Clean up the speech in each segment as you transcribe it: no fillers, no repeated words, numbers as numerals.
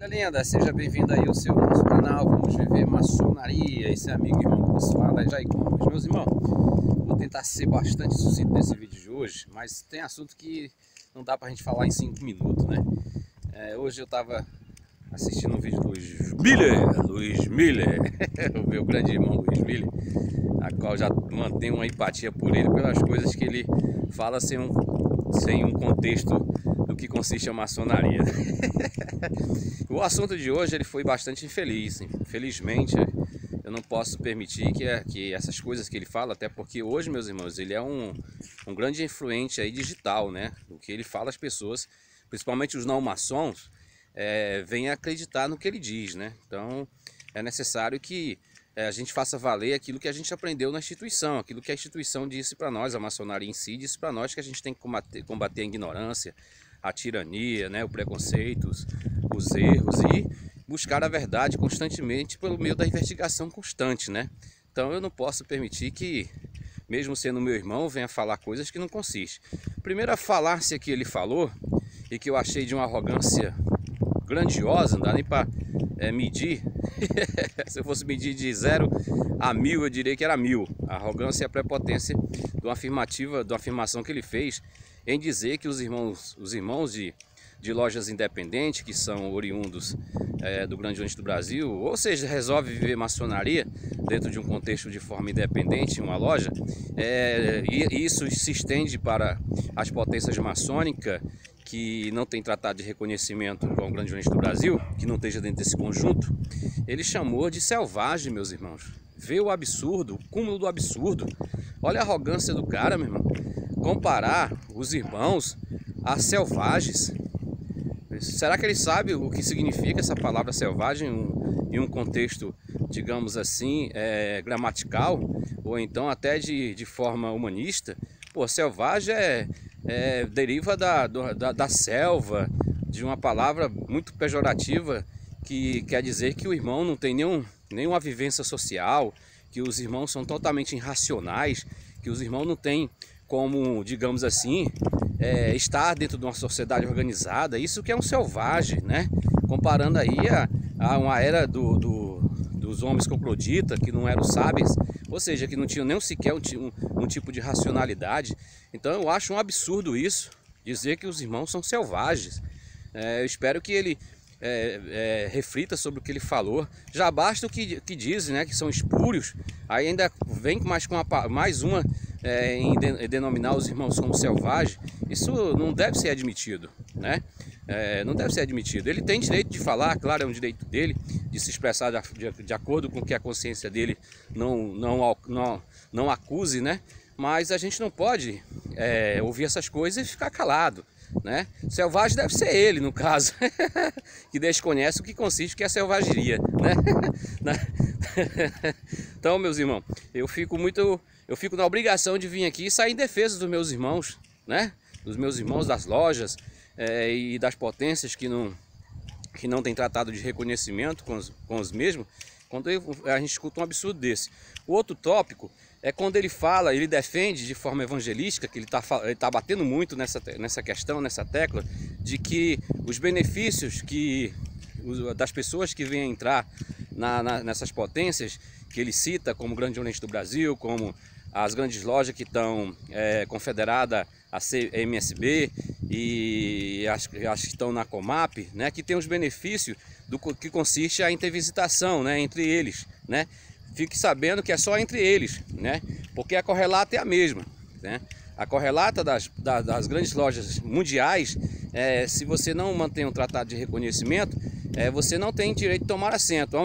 Linda, seja bem-vindo aí ao nosso canal. Vamos viver maçonaria. Esse amigo e irmão que nos fala, Jair Gomes. Meus irmãos, vou tentar ser bastante sucinto nesse vídeo de hoje, mas tem assunto que não dá pra gente falar em 5 minutos, né? Hoje eu tava assistindo um vídeo do Luiz Miller, o meu grande irmão Luiz Miller, a qual já mantenho uma empatia por ele, pelas coisas que ele fala sem um contexto do que consiste a maçonaria. O assunto de hoje ele foi bastante infeliz. Infelizmente, eu não posso permitir que essas coisas que ele fala, até porque hoje, meus irmãos, ele é um grande influente aí digital, né? O que ele fala, as pessoas, principalmente os não maçons, vêm acreditar no que ele diz, né? Então, é necessário que a gente faça valer aquilo que a gente aprendeu na instituição, aquilo que a instituição disse para nós, a maçonaria em si disse para nós que a gente tem que combater a ignorância, a tirania, né, os preconceitos, os erros e buscar a verdade constantemente pelo meio da investigação constante, né? Então eu não posso permitir que, mesmo sendo meu irmão, venha falar coisas que não consistem. Primeira falácia que ele falou e que eu achei de uma arrogância grandiosa, não dá nem para medir. Se eu fosse medir de 0 a 1000, eu diria que era 1000. A arrogância e a prepotência de uma afirmação que ele fez em dizer que os irmãos de lojas independentes, que são oriundos do Grande Oriente do Brasil, ou seja, resolve viver maçonaria dentro de um contexto de forma independente, uma loja, e isso se estende para as potências maçônicas que não tem tratado de reconhecimento com o Grande Oriente do Brasil, que não esteja dentro desse conjunto. Ele chamou de selvagem, meus irmãos. Vê o absurdo, o cúmulo do absurdo. Olha a arrogância do cara, meu irmão. Comparar os irmãos a selvagens. Será que ele sabe o que significa essa palavra selvagem em um contexto, digamos assim, gramatical, ou então até de forma humanista? Pô, selvagem deriva da selva, de uma palavra muito pejorativa que quer dizer que o irmão não tem nenhuma vivência social, que os irmãos são totalmente irracionais, que os irmãos não têm como, digamos assim, estar dentro de uma sociedade organizada. Isso que é um selvagem, né? Comparando aí a uma era dos homens cocloditas, que não eram sábios, ou seja, que não tinham nem sequer um tipo de racionalidade. Então eu acho um absurdo isso, dizer que os irmãos são selvagens. Eu espero que ele reflita sobre o que ele falou. Já basta o que dizem, né, que são espúrios, aí ainda vem mais uma em denominar os irmãos como selvagens. Isso não deve ser admitido, né? Não deve ser admitido. Ele tem direito de falar, claro, é um direito dele de se expressar de acordo com o que a consciência dele não acuse, né? Mas a gente não pode ouvir essas coisas e ficar calado, né? Selvagem deve ser ele, no caso, que desconhece o que consiste que é a selvageria, né? Então, meus irmãos, eu fico na obrigação de vir aqui e sair em defesa dos meus irmãos, né? Dos meus irmãos das lojas e das potências que não tem tratado de reconhecimento com os mesmos, quando a gente escuta um absurdo desse. O outro tópico é quando ele defende de forma evangelística, que ele tá batendo muito nessa questão, nessa tecla, de que os benefícios das pessoas que vêm entrar nessas potências, que ele cita como o Grande Oriente do Brasil, como as grandes lojas que estão confederadas a CMSB e as que estão na Comap, né, que tem os benefícios do que consiste a intervisitação, né, entre eles, né? Fique sabendo que é só entre eles, né? Porque a correlata é a mesma, né? A correlata das grandes lojas mundiais, se você não mantém um tratado de reconhecimento, você não tem direito de tomar assento.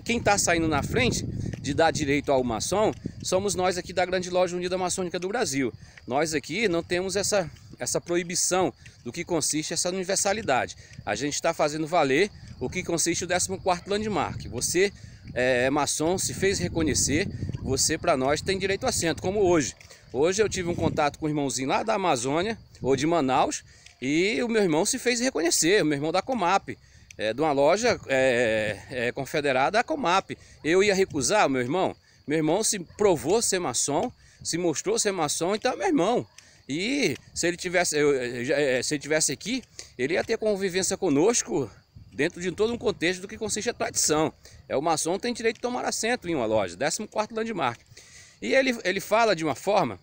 Quem está saindo na frente de dar direito ao maçom somos nós aqui da Grande Loja Unida Maçônica do Brasil. Nós aqui não temos essa proibição do que consiste essa universalidade. A gente está fazendo valer o que consiste o 14º Landmark. Você maçom, se fez reconhecer, você para nós tem direito a assento, como hoje. Hoje eu tive um contato com um irmãozinho lá da Amazônia, ou de Manaus, e o meu irmão se fez reconhecer, o meu irmão da Comap, de uma loja confederada à Comap. Eu ia recusar o meu irmão? Meu irmão se provou ser maçom, se mostrou ser maçom, então é meu irmão. E se ele tivesse aqui, ele ia ter convivência conosco dentro de todo um contexto do que consiste a tradição. O maçom tem direito de tomar assento em uma loja, 14º Landmark. E ele fala de uma forma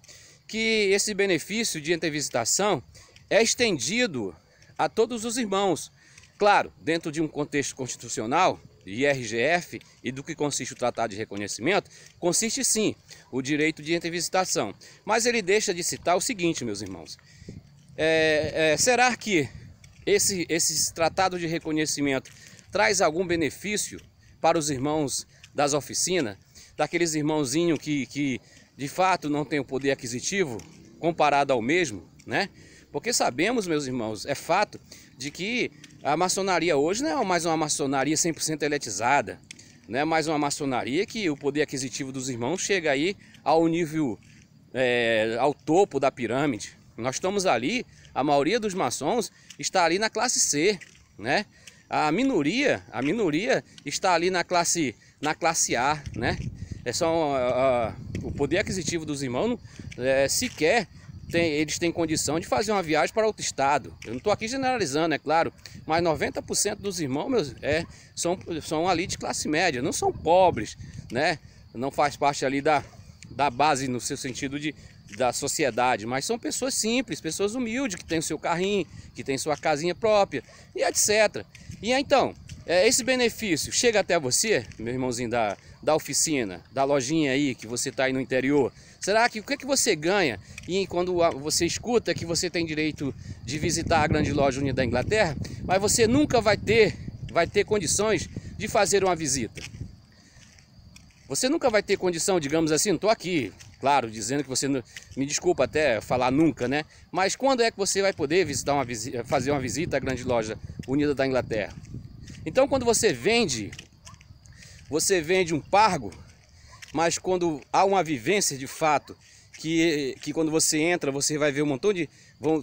que esse benefício de intervisitação é estendido a todos os irmãos. Claro, dentro de um contexto constitucional, IRGF, e do que consiste o Tratado de Reconhecimento, consiste sim o direito de intervisitação. Mas ele deixa de citar o seguinte, meus irmãos. Será que esse Tratado de Reconhecimento traz algum benefício para os irmãos das oficinas, daqueles irmãozinhos que de fato não têm o poder aquisitivo comparado ao mesmo, né? Porque sabemos, meus irmãos, é fato de que a maçonaria hoje não é mais uma maçonaria 100% eletizada, não é mais uma maçonaria que o poder aquisitivo dos irmãos chega aí ao nível, ao topo da pirâmide. Nós estamos ali, a maioria dos maçons está ali na classe C, né? A minoria está ali na classe A, né? O poder aquisitivo dos irmãos sequer eles têm condição de fazer uma viagem para outro estado. Eu não estou aqui generalizando, é claro, mas 90% dos irmãos são ali de classe média, não são pobres, né? Não faz parte ali da base no seu sentido da sociedade, mas são pessoas simples, pessoas humildes, que têm o seu carrinho, que têm sua casinha própria, e etc. E então, esse benefício chega até você, meu irmãozinho da oficina, da lojinha aí, que você está aí no interior. Será que o que você ganha e quando você escuta que você tem direito de visitar a grande loja unida da Inglaterra, mas você nunca vai ter condições de fazer uma visita? Você nunca vai ter condição, digamos assim, não estou aqui, claro, dizendo que você, me desculpa até falar nunca, né? Mas quando é que você vai poder fazer uma visita à grande loja unida da Inglaterra? Então, quando você vende um pargo, mas quando há uma vivência de fato, que quando você entra, você vai ver um montão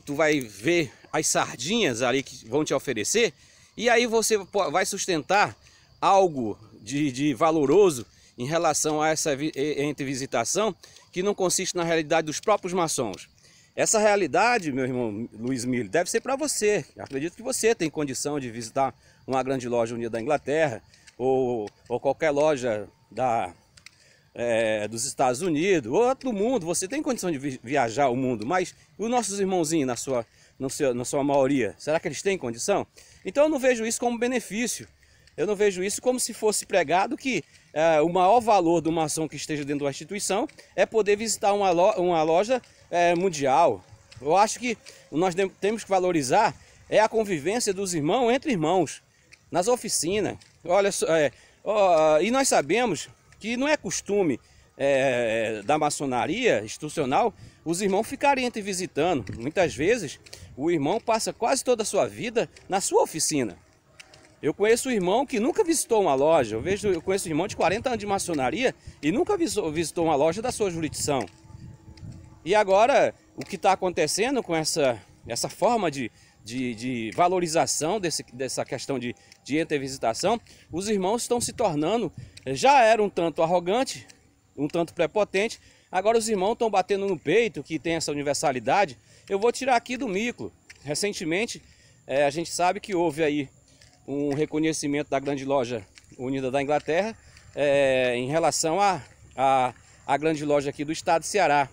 tu vai ver as sardinhas ali que vão te oferecer, e aí você vai sustentar algo de valoroso em relação a essa visitação, que não consiste na realidade dos próprios maçons. Essa realidade, meu irmão Luiz Milho, deve ser para você. Eu acredito que você tem condição de visitar uma grande loja unida da Inglaterra, ou qualquer loja dos Estados Unidos, ou do mundo. Você tem condição de viajar o mundo, mas os nossos irmãozinhos, na sua maioria, será que eles têm condição? Então eu não vejo isso como benefício. Eu não vejo isso como se fosse pregado que o maior valor do maçom que esteja dentro da instituição é poder visitar uma loja mundial. Eu acho que nós temos que valorizar a convivência dos irmãos entre irmãos, nas oficinas. Olha só, e nós sabemos que não é costume da maçonaria institucional os irmãos ficarem visitando. Muitas vezes o irmão passa quase toda a sua vida na sua oficina. Eu conheço um irmão que nunca visitou uma loja. Eu conheço um irmão de 40 anos de maçonaria e nunca visitou uma loja da sua jurisdição. E agora, o que está acontecendo com essa forma de valorização dessa questão de intervisitação, os irmãos estão se tornando, já eram um tanto arrogantes, um tanto prepotentes, agora os irmãos estão batendo no peito que tem essa universalidade. Eu vou tirar aqui do micro. Recentemente, a gente sabe que houve aí um reconhecimento da grande loja unida da Inglaterra em relação à grande loja aqui do estado de Ceará.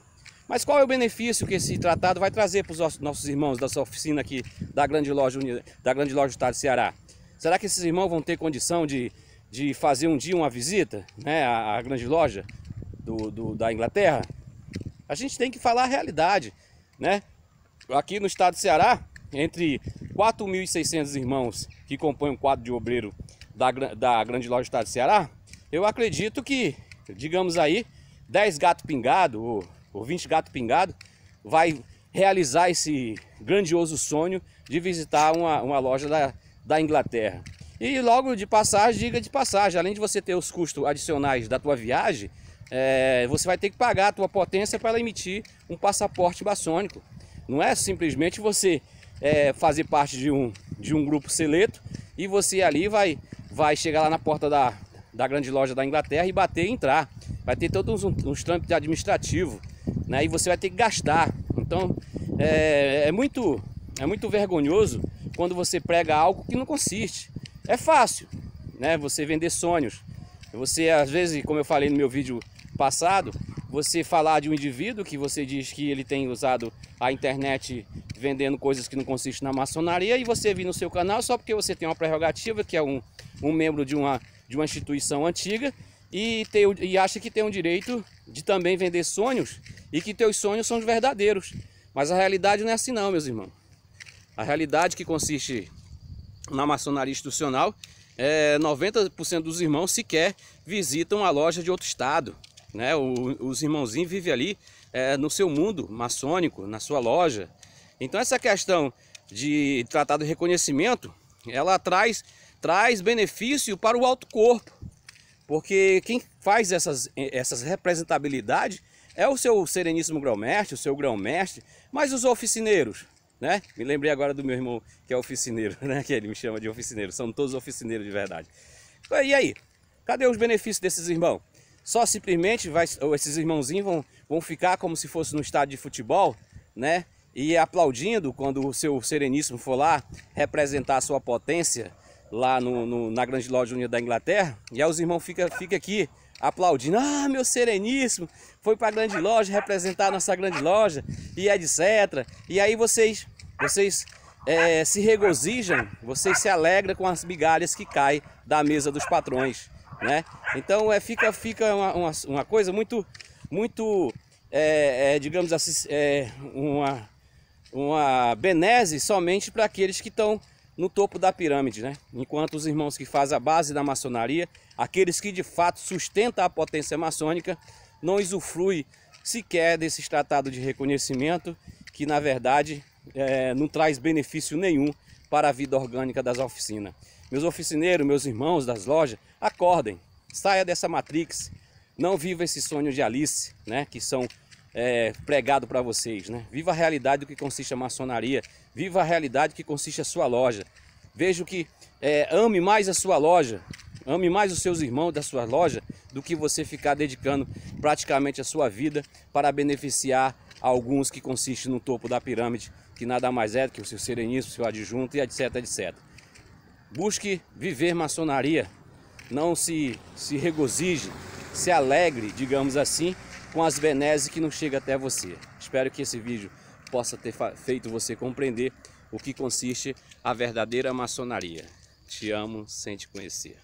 Mas qual é o benefício que esse tratado vai trazer para os nossos irmãos dessa oficina aqui da grande loja unida, da grande loja do estado de Ceará? Será que esses irmãos vão ter condição de fazer um dia uma visita, né, à grande loja da Inglaterra? A gente tem que falar a realidade, né? Aqui no estado de Ceará, entre 4.600 irmãos que compõem o quadro de obreiro da grande loja do estado de Ceará, eu acredito que, digamos aí, 10 gatos pingados ou 20 gatos pingados vai realizar esse grandioso sonho de visitar uma loja da Inglaterra. E logo de passagem, diga de passagem, além de você ter os custos adicionais da tua viagem, você vai ter que pagar a tua potência para ela emitir um passaporte maçônico. Não é simplesmente você fazer parte de um grupo seleto e você ali vai chegar lá na porta da grande loja da Inglaterra e bater e entrar. Vai ter todos uns trâmites administrativos, né? E você vai ter que gastar. Então é muito vergonhoso quando você prega algo que não consiste. É fácil, né? Você vender sonhos. Você, às vezes, como eu falei no meu vídeo passado, você falar de um indivíduo que você diz que ele tem usado a internet vendendo coisas que não consistem na maçonaria, e você vir no seu canal só porque você tem uma prerrogativa, que é um membro de uma instituição antiga, e acha que tem o direito de também vender sonhos, e que teus sonhos são os verdadeiros. Mas a realidade não é assim não, meus irmãos. A realidade que consiste na maçonaria institucional, 90% dos irmãos sequer visitam a loja de outro estado, né? Os irmãozinhos vivem ali no seu mundo maçônico, na sua loja. Então essa questão de tratado de reconhecimento, ela traz benefício para o alto corpo, porque quem faz essas representabilidades é o seu sereníssimo grão-mestre, o seu grão-mestre, mas os oficineiros, né? Me lembrei agora do meu irmão que é oficineiro, né? Que ele me chama de oficineiro, são todos oficineiros de verdade. E aí, cadê os benefícios desses irmãos? Só simplesmente esses irmãozinhos vão ficar como se fosse no estádio de futebol, né? E aplaudindo quando o seu sereníssimo for lá representar a sua potência lá na grande loja unida da Inglaterra, e aí os irmãos ficam aqui aplaudindo: ah, meu sereníssimo foi para a grande loja representar a nossa grande loja, e etc. E aí vocês se regozijam, vocês se alegram com as migalhas que caem da mesa dos patrões, né? Então fica uma coisa muito digamos assim, uma benese somente para aqueles que estão no topo da pirâmide, né? Enquanto os irmãos que fazem a base da maçonaria, aqueles que de fato sustentam a potência maçônica, não usufruem sequer desses tratados de reconhecimento, que na verdade não traz benefício nenhum para a vida orgânica das oficinas. Meus oficineiros, meus irmãos das lojas, acordem, saia dessa matrix, não viva esse sonho de Alice, né? Que são pregado para vocês, né? Viva a realidade do que consiste a maçonaria, viva a realidade do que consiste a sua loja. Veja que ame mais a sua loja, ame mais os seus irmãos da sua loja, do que você ficar dedicando praticamente a sua vida para beneficiar alguns que consistem no topo da pirâmide, que nada mais é do que o seu sereníssimo, o seu adjunto e etc, etc. Busque viver maçonaria, não se regozije, se alegre, digamos assim, com as benesses que não chegam até você. Espero que esse vídeo possa ter feito você compreender o que consiste a verdadeira maçonaria. Te amo sem te conhecer.